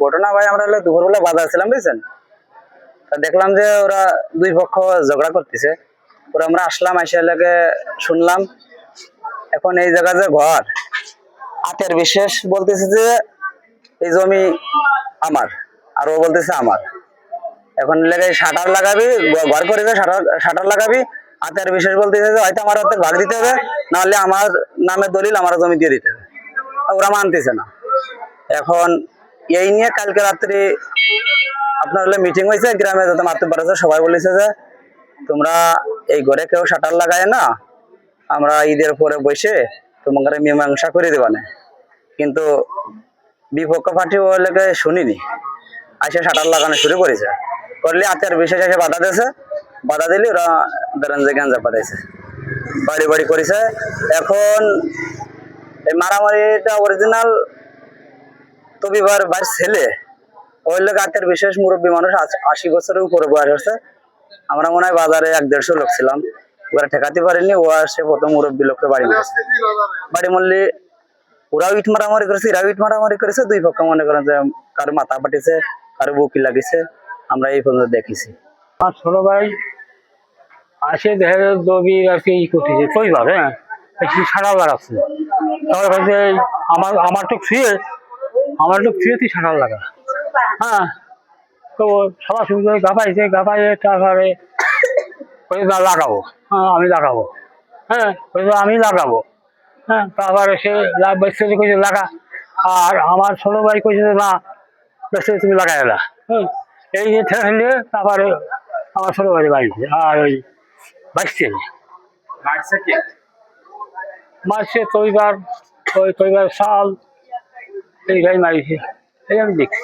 ঘটনা ভাই, আমরা দুপুরবেলা বাজার ছিলাম বুঝছেন। তা দেখলাম যে ওরা দুই পক্ষ ঝগড়া করতেছে। ওরা আমরা আসলাম, এসে লাগে শুনলাম এখন এই জায়গা যে ঘর আতের বিশেষ বলতেছে যে এই জমি আমার, আর ও বলতেছে আমার। এখন লেগে শাটার লাগাবি, ঘর করেছে শাটার লাগাবি, আতের বিশেষ বলতেছে যে হয়তো আমার অর্ধেক ভাগ দিতে হবে, নাহলে আমার নামে দলিল আমার জমি দিয়ে দিতে হবে। ওরা মানতেছে না। এখন এই নিয়ে কালকে রাত্রি আপনার মিটিং হয়েছে গ্রামে, যত মাতব্বর আছে সবাই বলেছে যে তোমরা এই ঘরে কেউ শাটার লাগায় না, আমরা ঈদের পরে বসে তোমাদের মীমাংসা করে দেবা না। কিন্তু বিপক্ষ পার্টি ও লেগে শুনিনি, আসে শাটার লাগানো শুরু করেছে। করলে আতের বিশেষ এসে বাধা দিয়েছে, বাধা দিলে ওরা ধরেন যে গাঞ্জা পাঠাইছে, বাড়ি বাড়ি করেছে। এখন এই মারামারিটা অরিজিনাল তবিবার ভাই ছেলে, ওই লোক আতের বিশেষ মুরব্বী মানুষ, 80 বছরের উপরে বয়স হচ্ছে। আমরা মনে হয় বাজারে 1-150 লোক ছিলাম, ওরা ঠেকাতে পারিনি। ও আসে প্রথম মুরব্বী লোককে বাড়ি মারছে, বাড়ি মারলে ওরাও ইট মারামারি করেছে, এরাও ইট মারামারি করেছে। দুই পক্ষ মনে করেন যে কারো মাথা ফাটিছে, কারো বুকি লাগিছে, আমরা এই পর্যন্ত দেখেছি। আমার ছোট ভাই আসে দেখে দবি আর কি করতেছে কইবার, হ্যাঁ সাঁড়াল লাগাচ্ছে। তারপরে বলছে আমার তো ছুঁয়ে তুই সাঁড়াল লাগা। হ্যাঁ, তো সবার সুবিধা গাপাইছে, গাপাইয়ে তারপরে লাগাবো। হ্যাঁ আমি লাগাবো, হ্যাঁ আমি লাগাবো। হ্যাঁ, তারপরে সে বেসতে কইছে লাগা, আর আমার ছোট ভাই কইছে না বেসতে তুমি লাগাই না। হ্যাঁ, এই যে ঠেলে তারপরে আমার ছোট ভাই বাড়িছে, আর ওই বাঁচছে মারছে তৈবার শাল এইটাই মারিছে, এই আমি দেখছি।